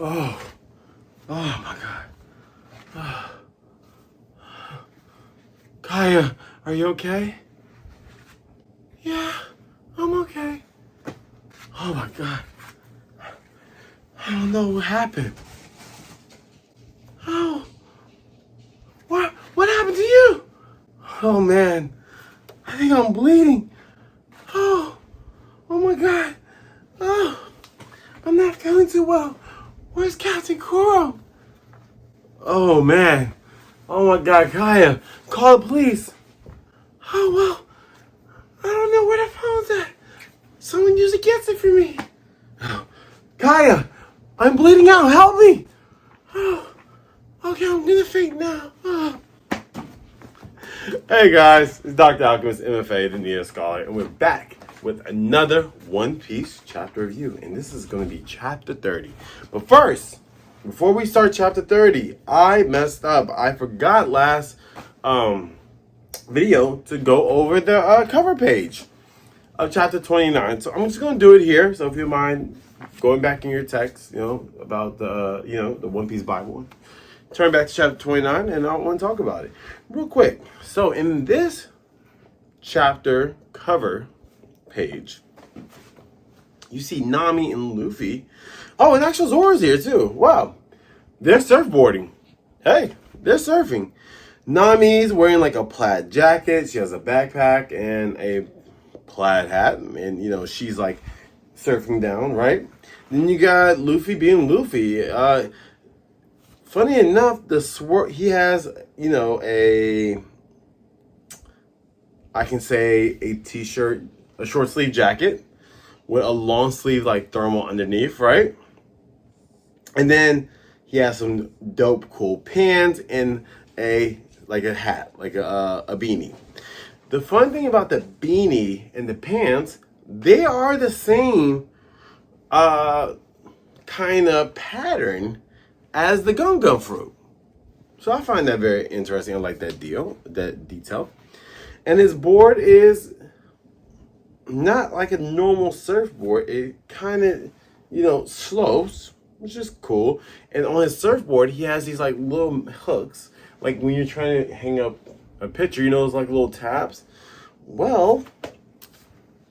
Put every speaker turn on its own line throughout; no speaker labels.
Oh, oh my God. Kaya, are you okay? Yeah, I'm okay. Oh my God. I don't know what happened. Oh, what happened to you? Oh man, I think I'm bleeding. Oh my God. Oh, I'm not feeling too well. Where's Captain Kuro? Oh man. Oh my God, Kaya, call the police. Oh well, I don't know where the phone's at. Someone usually gets it for me. Kaya, I'm bleeding out. Help me. Oh, okay, I'm gonna faint now. Oh. Hey guys, it's Dr. Alchemist, M.F.A, the Neo Scholar, and we're back with another One Piece chapter review, and this is going to be chapter 30. But first, before we start chapter 30, I messed up. I forgot last video to go over the cover page of chapter 29. So I'm just going to do it here. So if you mind going back in your text, about the the One Piece Bible, turn back to chapter 29, and I want to talk about it real quick. So in this chapter cover page, you see Nami and Luffy. Oh, and actual Zoro's here too. Wow. They're surfboarding. Hey, they're surfing. Nami's wearing like a plaid jacket. She has a backpack and a plaid hat. And, she's like surfing down, right? Then you got Luffy being Luffy. Funny enough, he has, I can say a t-shirt, a short sleeve jacket with a long sleeve like thermal underneath, right? And then he has some dope cool pants and a hat, like a beanie. The fun thing about the beanie and the pants, they are the same kind of pattern as the Gum-Gum fruit. So I find that very interesting. I like that detail. And his board is not like a normal surfboard. It kind of, slopes, which is cool. And on his surfboard, he has these like little hooks. Like when you're trying to hang up a picture, those like little tabs. Well,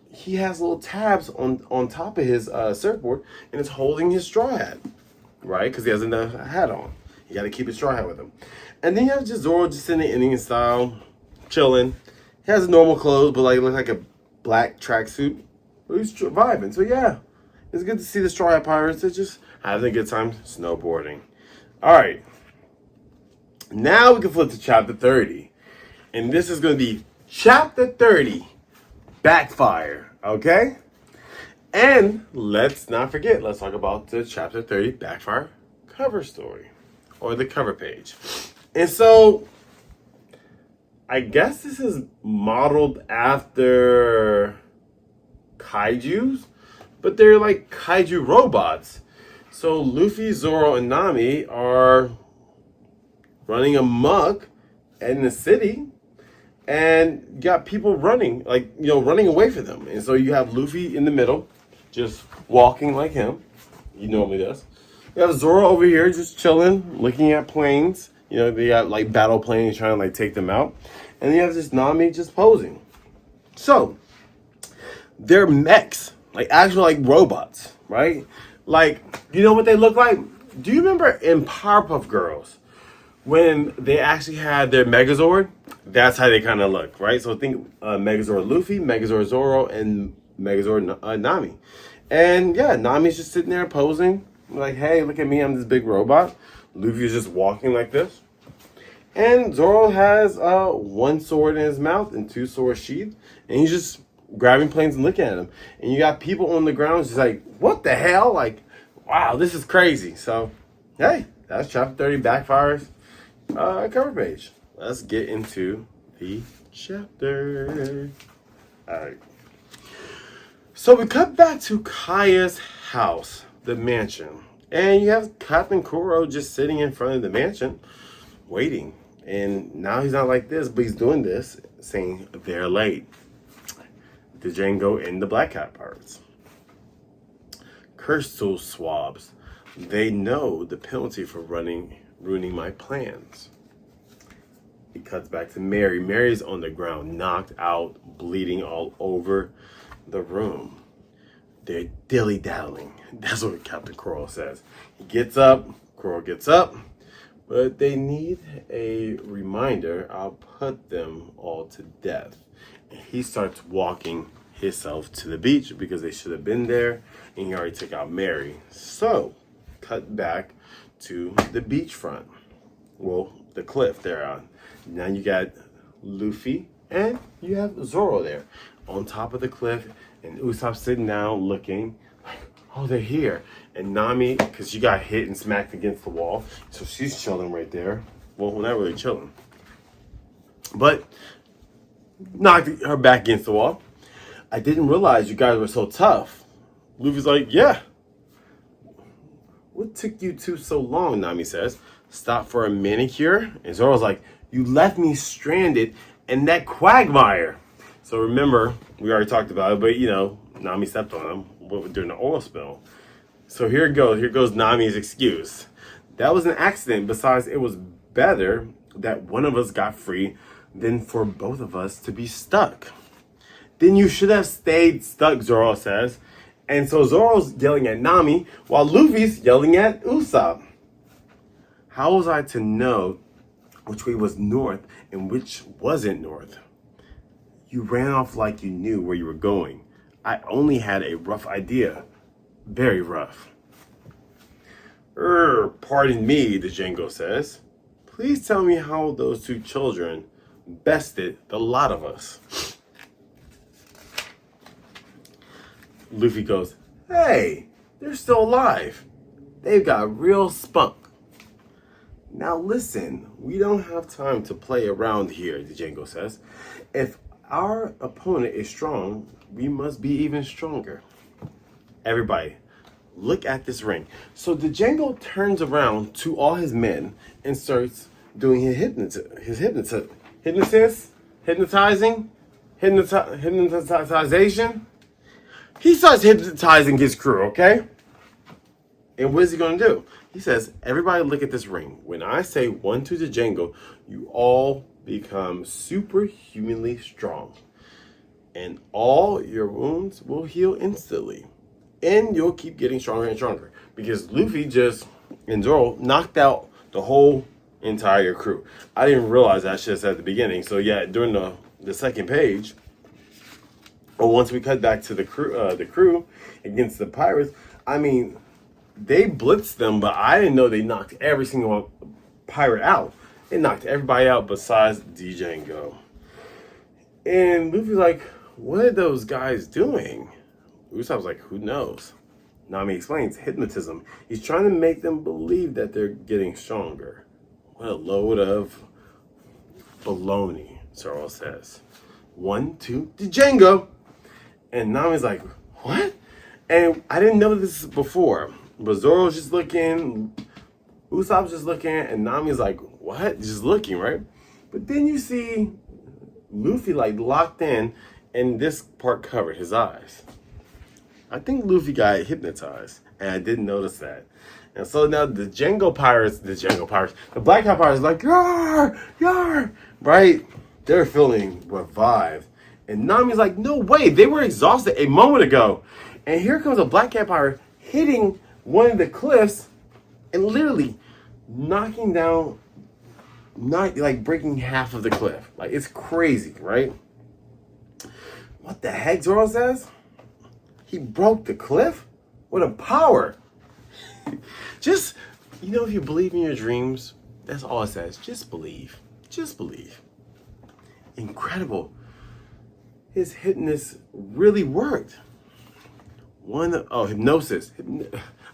he has little tabs on top of his surfboard, and it's holding his straw hat, right? Because he has a hat on. You got to keep his straw hat with him. And then you have just Zoro just in the Indian style, chilling. He has normal clothes, but looks like a black tracksuit. But he's vibing. So yeah, it's good to see the Straw Hat Pirates. They're just having a good time snowboarding. All right. Now we can flip to chapter 30. And this is going to be chapter 30, Backfire. Okay? And let's not forget, let's talk about the chapter 30 Backfire cover story. Or the cover page. And so, I guess this is modeled after kaijus, but they're like kaiju robots. So Luffy, Zoro, and Nami are running amok in the city, and you got people running, running away from them. And so you have Luffy in the middle, just walking like him. He normally does. You have Zoro over here just chilling, looking at planes. They got like battle planes trying to take them out. And then you have this Nami just posing. So, they're mechs, actual robots, right? You know what they look like? Do you remember in Powerpuff Girls when they actually had their Megazord? That's how they kind of look, right? So think Megazord Luffy, Megazord Zoro, and Megazord Nami. And yeah, Nami's just sitting there posing, like, hey, look at me, I'm this big robot. Luffy's just walking like this. And Zoro has one sword in his mouth and two swords sheathed. And he's just grabbing planes and looking at them. And you got people on the ground just like, what the hell? Wow, this is crazy. So, hey, that's chapter 30 Backfire's cover page. Let's get into the chapter. All right. So we cut back to Kaya's house, the mansion. And you have Captain Kuro just sitting in front of the mansion, waiting. And now he's not like this, but he's doing this, saying they're late. The Jango and the Black Cat Pirates. Curse those swabs. They know the penalty for ruining my plans. He cuts back to Mary. Mary's on the ground, knocked out, bleeding all over the room. They're dilly-dallying. That's what Captain Kuro says. He gets up, Kuro gets up, but they need a reminder. I'll put them all to death. And he starts walking himself to the beach because they should have been there, and he already took out Mary. So, cut back to the beachfront. Well, the cliff they're on. Now you got Luffy and you have Zoro there on top of the cliff, and Usopp's sitting down looking like, oh, they're here. And Nami, because she got hit and smacked against the wall, so she's chilling right there. Well, not really chilling, but knocked her back against the wall. I didn't realize you guys were so tough. Luffy's like, yeah. What took you two so long? Nami says. Stop for a manicure? And Zoro's like, you left me stranded in that quagmire. So remember, we already talked about it, but you know, Nami stepped on him during the oil spill. So here it goes. Here goes Nami's excuse. That was an accident. Besides, it was better that one of us got free than for both of us to be stuck. Then you should have stayed stuck, Zoro says. And so Zoro's yelling at Nami while Luffy's yelling at Usopp. How was I to know which way was north and which wasn't north? You ran off like you knew where you were going. I only had a rough idea. Very rough. Pardon me, the Jango says. Please tell me how those two children bested the lot of us. Luffy goes, hey, they're still alive. They've got real spunk. Now listen, we don't have time to play around here, the Jango says. If our opponent is strong, we must be even stronger. Everybody, look at this ring. So the Jango turns around to all his men and starts doing his hypnotization. He starts hypnotizing his crew, okay? And what is he going to do? He says, everybody look at this ring. When I say 1 to the Jango, you all become superhumanly strong. And all your wounds will heal instantly. And you'll keep getting stronger and stronger. Because Luffy and Zoro knocked out the whole entire crew. I didn't realize that shit at the beginning. So yeah, during the second page, or once we cut back to the crew against the pirates, I mean, they blitzed them, but I didn't know they knocked every single pirate out. They knocked everybody out besides the Jango. And Luffy's like, what are those guys doing? Usopp's like, who knows? Nami explains, hypnotism. He's trying to make them believe that they're getting stronger. What a load of baloney, Zoro says. 1, 2, the Jango. And Nami's like, what? And I didn't know this before. But Zoro's just looking, Usopp's just looking, and Nami's like, what? Just looking, right? But then you see Luffy like locked in, and this part covered his eyes. I think Luffy got hypnotized, and I didn't notice that. And so now the Black Hat Pirates like, yar, yar, right? They're feeling revived. And Nami's like, no way, they were exhausted a moment ago. And here comes a Black Cat Pirate hitting one of the cliffs and literally knocking down, breaking half of the cliff. Like, it's crazy, right? What the heck, Zoro says? He broke the cliff? What a power. Just, if you believe in your dreams, that's all it says. Just believe. Just believe. Incredible. His hypnosis really worked. Hypnosis.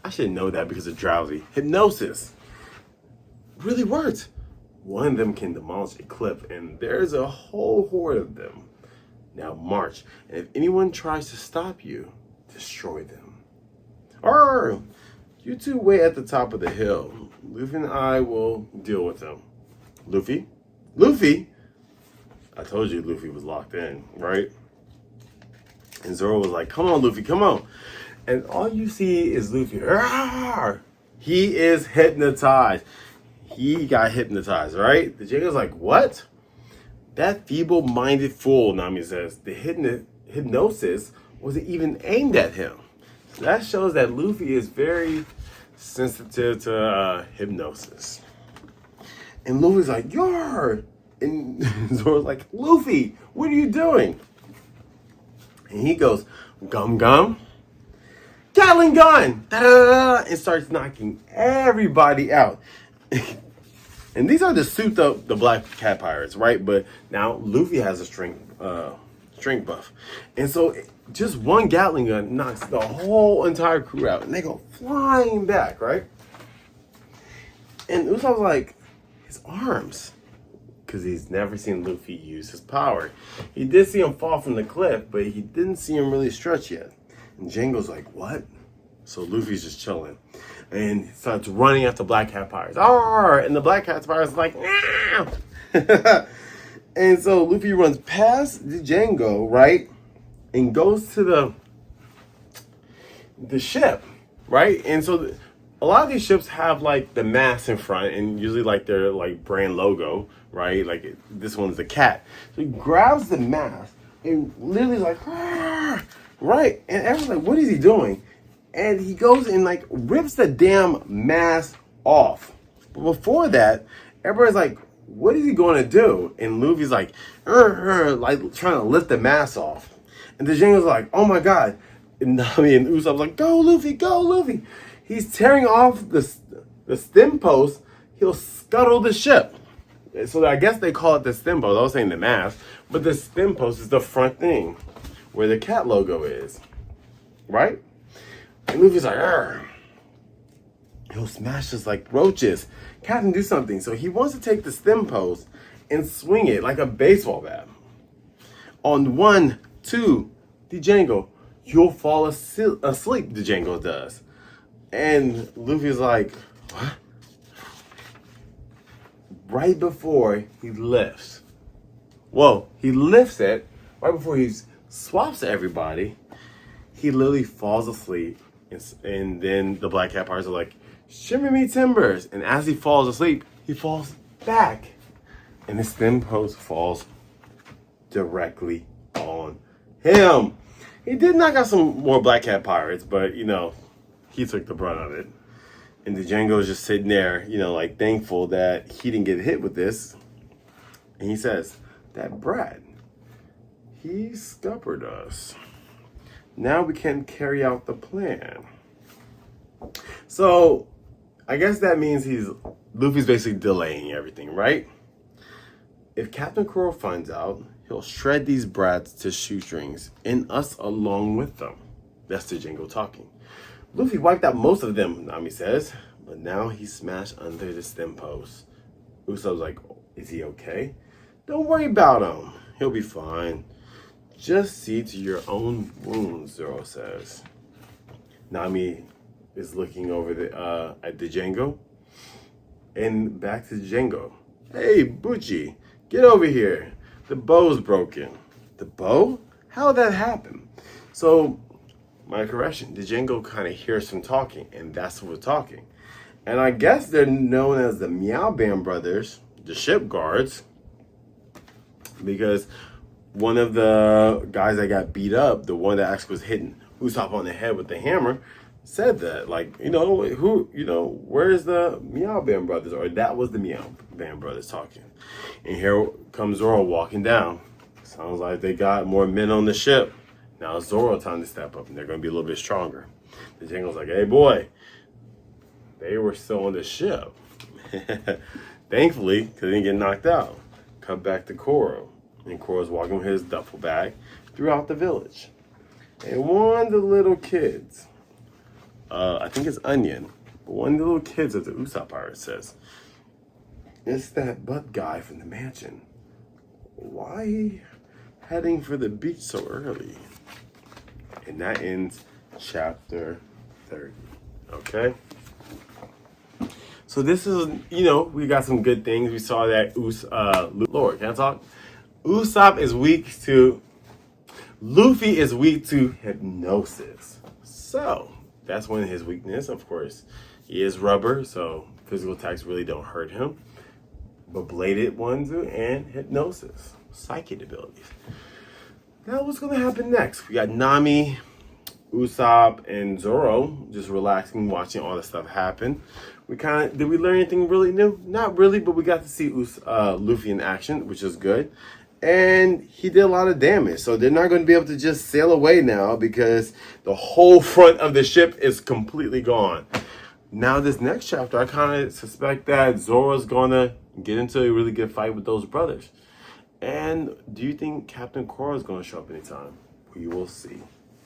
I should know that because of drowsy. Hypnosis really worked. One of them can demolish a cliff, and there's a whole horde of them. Now march, and if anyone tries to stop you, destroy them. Or you two wait at the top of the hill. Luffy and I will deal with them. Luffy? I told you Luffy was locked in, right? And Zoro was like, come on, Luffy, come on. And all you see is Luffy. Rawr! He is hypnotized. He got hypnotized, right? The Jango's like, what? That feeble-minded fool, Nami says. The hypnosis wasn't even aimed at him. So that shows that Luffy is very sensitive to hypnosis. And Luffy's like, "Yar!" And Zoro's like, "Luffy, what are you doing?" And he goes, "Gum-Gum Gatling gun!" Da-da-da-da, and starts knocking everybody out. And these are the souped up the Black Cat Pirates, right? But now Luffy has a strength buff. And so just one Gatling gun knocks the whole entire crew out. And they go flying back, right? And Usopp's like, his arms. Because he's never seen Luffy use his power. He did see him fall from the cliff, but he didn't see him really stretch yet. And Jango's like, what? So Luffy's just chilling. And he starts running after Black Cat Pirates. Arr! And the Black Cat Pirates are like, nah! And so Luffy runs past the Jango, right? And goes to the ship, right? And so a lot of these ships have like the mast in front and usually like their like brand logo, right? Like this one's the cat. So he grabs the mast and literally like, arr! Right? And everyone's like, what is he doing? And he goes and like rips the damn mask off. But before that, everybody's like, what is he going to do? And Luffy's like, like trying to lift the mask off. And the Jango's like, oh my God. And Nami and Usopp's like, go Luffy, go Luffy. He's tearing off the stem post. He'll scuttle the ship. So I guess they call it the stem post. I was saying the mast. But the stem post is the front thing where the cat logo is. Right? And Luffy's like, arr. He'll smash us like roaches. Captain, do something. So he wants to take the stem post and swing it like a baseball bat. On 1, 2, the Jango, you'll fall asleep, the Jango does. And Luffy's like, what? Right before he lifts. Well, he lifts it right before he swaps to everybody. He literally falls asleep. And then the Black Cat Pirates are like, shimmy me timbers. And as he falls asleep, he falls back. And the stem post falls directly on him. He did knock out some more Black Cat Pirates, but, you know, he took the brunt of it. And the Jango is just sitting there, you know, like thankful that he didn't get hit with this. And he says, that brat, he scuppered us. Now we can carry out the plan. So, I guess that means Luffy's basically delaying everything, right? If Captain Kuro finds out, he'll shred these brats to shoestrings, and us along with them. That's the Jango talking. Luffy wiped out most of them, Nami says, but now he's smashed under the stem post. Usopp's like, is he okay? Don't worry about him. He'll be fine. Just see to your own wounds, Zoro says. Nami is looking over at the Jango. And back to the Jango. Hey, Butchie, get over here. The bow's broken. The bow? How did that happen? So, my correction, the Jango kind of hears some talking, and that's who we're talking. And I guess they're known as the Meowban Brothers, the ship guards, because one of the guys that got beat up, the one that actually was hitting Usopp on the head with the hammer, said that, like, where's the Meowban Brothers? Or that was the Meowban Brothers talking. And here comes Zoro walking down. Sounds like they got more men on the ship. Now it's Zoro time to step up, and they're going to be a little bit stronger. The Jango's like, hey, boy, they were still on the ship. Thankfully, because they didn't get knocked out. Cut back to Kuro. And Kuro's walking with his duffel bag throughout the village. And one of the little kids, I think it's Onion, but one of the little kids of the Usopp Pirates says, it's that butt guy from the mansion. Why heading for the beach so early? And that ends chapter 30. Okay? So this is, we got some good things. We saw that Lord, can I talk? Luffy is weak to hypnosis. So, that's one of his weaknesses, of course. He is rubber, so physical attacks really don't hurt him. But bladed ones do, and hypnosis, psychic abilities. Now what's gonna happen next? We got Nami, Usopp, and Zoro just relaxing, watching all this stuff happen. Did we learn anything really new? Not really, but we got to see Luffy in action, which is good. And he did a lot of damage, so they're not going to be able to just sail away now because the whole front of the ship is completely gone. Now this next chapter, I kind of suspect that Zoro's going to get into a really good fight with those brothers. And do you think Captain Kuro is going to show up anytime? We will see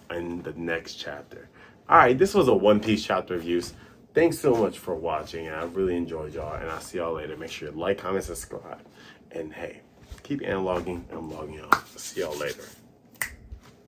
in the next chapter. Alright, this was a One Piece chapter reviews. Thanks so much for watching, and I really enjoyed y'all, and I'll see y'all later. Make sure you like, comment, subscribe, and hey, keep analoging. I'm logging out. See y'all later.